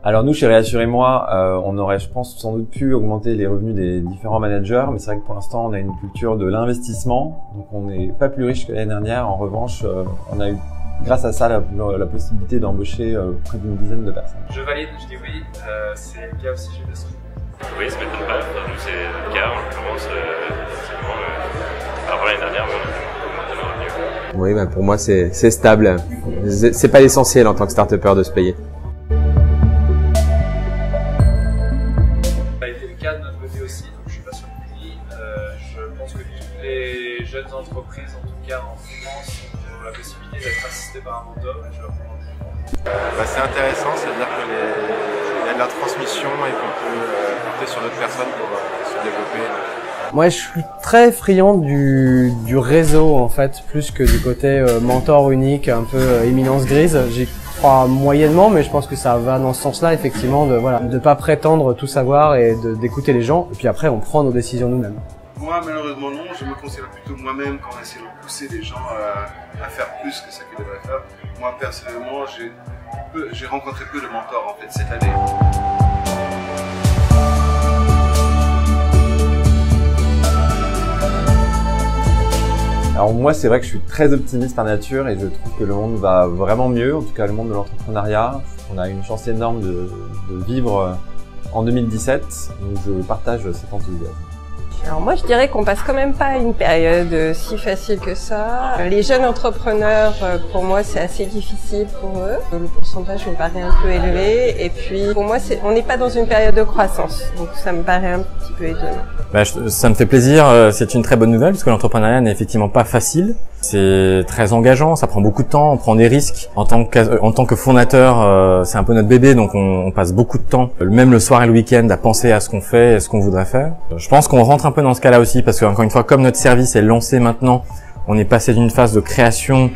Alors nous, chez Réassurez-moi, on aurait, je pense, sans doute pu augmenter les revenus des différents managers, mais c'est vrai que pour l'instant, on a une culture de l'investissement, donc on n'est pas plus riche que l'année dernière. En revanche, on a eu, grâce à ça, la possibilité d'embaucher près d'une dizaine de personnes. Je valide, je dis oui, c'est le cas aussi chez Dassault. Oui, ça m'étonne pas, nous c'est le cas, en l'occurrence, par rapport à l'année dernière, on a augmenté le revenu. Oui, bah pour moi c'est stable. C'est pas l'essentiel en tant que start-upper de se payer. Ça a été le cas de notre côté aussi, donc je suis pas surpris. Je pense que toutes les jeunes entreprises, en tout cas en finance, ont la possibilité d'être assistées par un mentor et je leur recommande. C'est intéressant, c'est-à-dire qu'il y a de la transmission et qu'on peut compter sur d'autres personnes pour se développer. Moi, je suis très friand du réseau en fait, plus que du côté mentor unique, un peu éminence grise. J'y crois moyennement, mais je pense que ça va dans ce sens-là, effectivement, de pas prétendre tout savoir et d'écouter les gens. Et puis après, on prend nos décisions nous-mêmes. Moi, malheureusement, non. Je me considère plutôt moi-même quand on essaie de pousser les gens à faire plus que ce qu'ils devraient faire. Moi, personnellement, j'ai rencontré peu de mentors en fait cette année. Alors moi, c'est vrai que je suis très optimiste par nature et je trouve que le monde va vraiment mieux, en tout cas le monde de l'entrepreneuriat. On a une chance énorme de vivre en 2017, donc je partage cet enthousiasme. Alors moi je dirais qu'on passe quand même pas une période si facile que ça. Les jeunes entrepreneurs, pour moi c'est assez difficile pour eux. Le pourcentage me paraît un peu élevé et puis pour moi on n'est pas dans une période de croissance, donc ça me paraît un petit peu étonnant. Ça me fait plaisir, c'est une très bonne nouvelle parce que l'entrepreneuriat n'est effectivement pas facile. C'est très engageant, ça prend beaucoup de temps, on prend des risques. En tant que fondateur, c'est un peu notre bébé, donc on passe beaucoup de temps, même le soir et le week-end, à penser à ce qu'on fait et ce qu'on voudrait faire. Je pense qu'on rentre un peu dans ce cas-là aussi parce que, encore une fois, comme notre service est lancé maintenant, on est passé d'une phase de création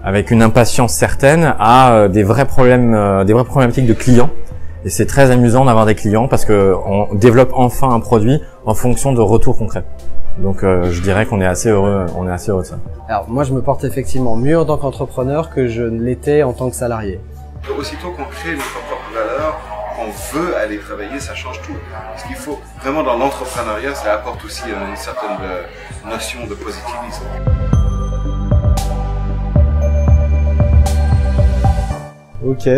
avec une impatience certaine à des vraies problématiques de clients. Et c'est très amusant d'avoir des clients parce que on développe enfin un produit en fonction de retours concrets. Donc je dirais qu'on est assez heureux, de ça. Alors moi je me porte effectivement mieux en tant qu'entrepreneur que je ne l'étais en tant que salarié. Aussitôt qu'on crée notre propre valeur, on veut aller travailler, ça change tout. Ce qu'il faut vraiment dans l'entrepreneuriat, ça apporte aussi une certaine notion de positivisme. Ok,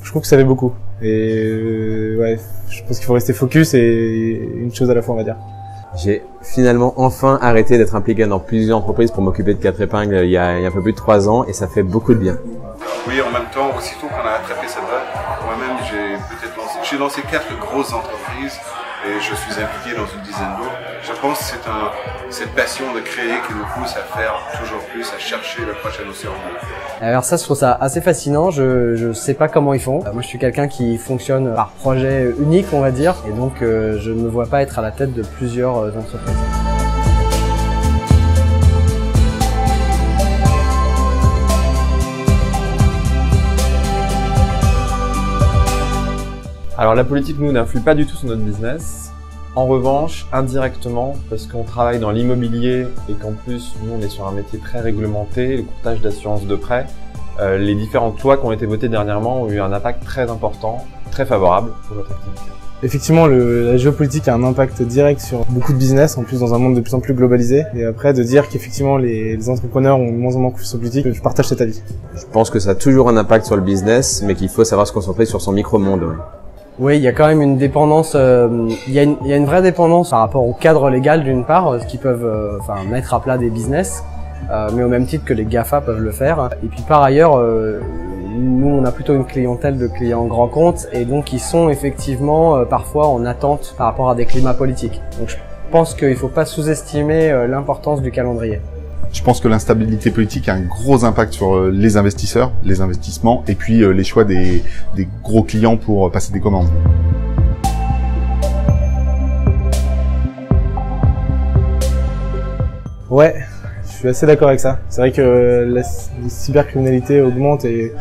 je trouve que ça fait beaucoup. Et ouais, je pense qu'il faut rester focus et une chose à la fois, on va dire. J'ai finalement enfin arrêté d'être impliqué dans plusieurs entreprises pour m'occuper de 4 épingles il y a un peu plus de 3 ans et ça fait beaucoup de bien. Oui, en même temps, aussitôt qu'on a attrapé cette vague, moi-même j'ai lancé 4 grosses entreprises et je suis impliqué dans une dizaine d'autres. Je pense que c'est cette passion de créer qui nous pousse à faire toujours plus, à chercher le prochain océan bleu. Alors ça, je trouve ça assez fascinant. Je sais pas comment ils font. Moi, je suis quelqu'un qui fonctionne par projet unique, on va dire, et donc je ne me vois pas être à la tête de plusieurs entreprises. Alors la politique, nous, n'influe pas du tout sur notre business. En revanche, indirectement, parce qu'on travaille dans l'immobilier et qu'en plus, nous, on est sur un métier très réglementé, le courtage d'assurance de prêt, les différentes lois qui ont été votées dernièrement ont eu un impact très important, très favorable pour notre activité. Effectivement, la géopolitique a un impact direct sur beaucoup de business, en plus dans un monde de plus en plus globalisé. Et après, de dire qu'effectivement les entrepreneurs ont de moins en moins confiance en politique, je partage cet avis. Je pense que ça a toujours un impact sur le business, mais qu'il faut savoir se concentrer sur son micro-monde. Ouais. Oui, il y a quand même une dépendance, il y a une vraie dépendance par rapport au cadre légal d'une part, ce qui peuvent mettre à plat des business, mais au même titre que les GAFA peuvent le faire. Et puis par ailleurs, nous on a plutôt une clientèle de clients grands comptes et donc ils sont effectivement parfois en attente par rapport à des climats politiques. Donc je pense qu'il ne faut pas sous-estimer l'importance du calendrier. Je pense que l'instabilité politique a un gros impact sur les investisseurs, les investissements et puis les choix des gros clients pour passer des commandes. Ouais, je suis assez d'accord avec ça. C'est vrai que la cybercriminalité augmente et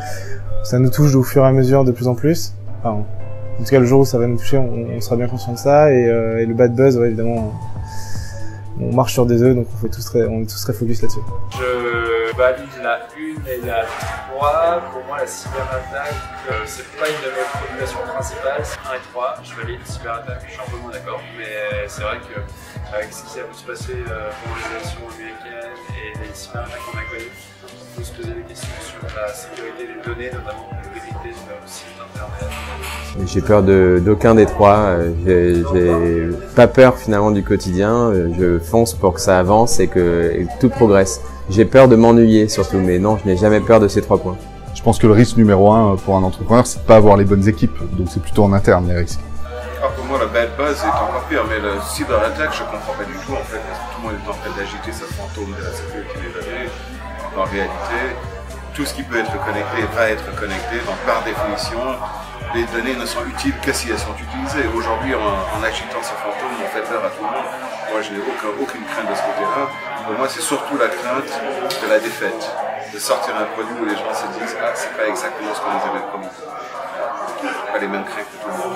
ça nous touche au fur et à mesure de plus en plus. Enfin, en tout cas, le jour où ça va nous toucher, on sera bien conscient de ça. Et le bad buzz, ouais, évidemment, on marche sur des œufs, donc on est tous très focus là-dessus. Je valide la 1 et la 3. Pour moi, la cyberattaque, c'est pas une de mes préoccupations principales. C'est 1 et 3, je valide la cyberattaque, je suis un peu moins d'accord. Mais c'est vrai qu'avec ce qui a pu se passer pendant les élections américaines et les cyberattaques qu'on a connues, on peut se poser des questions sur la sécurité des données, notamment l'intégrité de nos sites internet. J'ai peur d'aucun des trois. J'ai pas peur finalement du quotidien. Je fonce pour que ça avance et que tout progresse. J'ai peur de m'ennuyer surtout, mais non, je n'ai jamais peur de ces 3 points. Je pense que le risque numéro 1 pour un entrepreneur, c'est de pas avoir les bonnes équipes. Donc c'est plutôt en interne les risques. Alors pour moi, la bad buzz est encore pire, mais la cyberattaque, je comprends pas du tout en fait. Parce que tout le monde est en train d'agiter ce fantôme de la sécurité des données. En réalité, tout ce qui peut être connecté va être connecté. Donc par définition, les données ne sont utiles que si elles sont utilisées. Aujourd'hui, en agitant ce fantôme, on fait peur à tout le monde. Moi, je n'ai aucune crainte de ce côté-là. Pour moi, c'est surtout la crainte de la défaite. De sortir un produit où les gens se disent « Ah, c'est pas exactement ce qu'on nous avait promis ». Pas les mêmes craintes que tout le monde.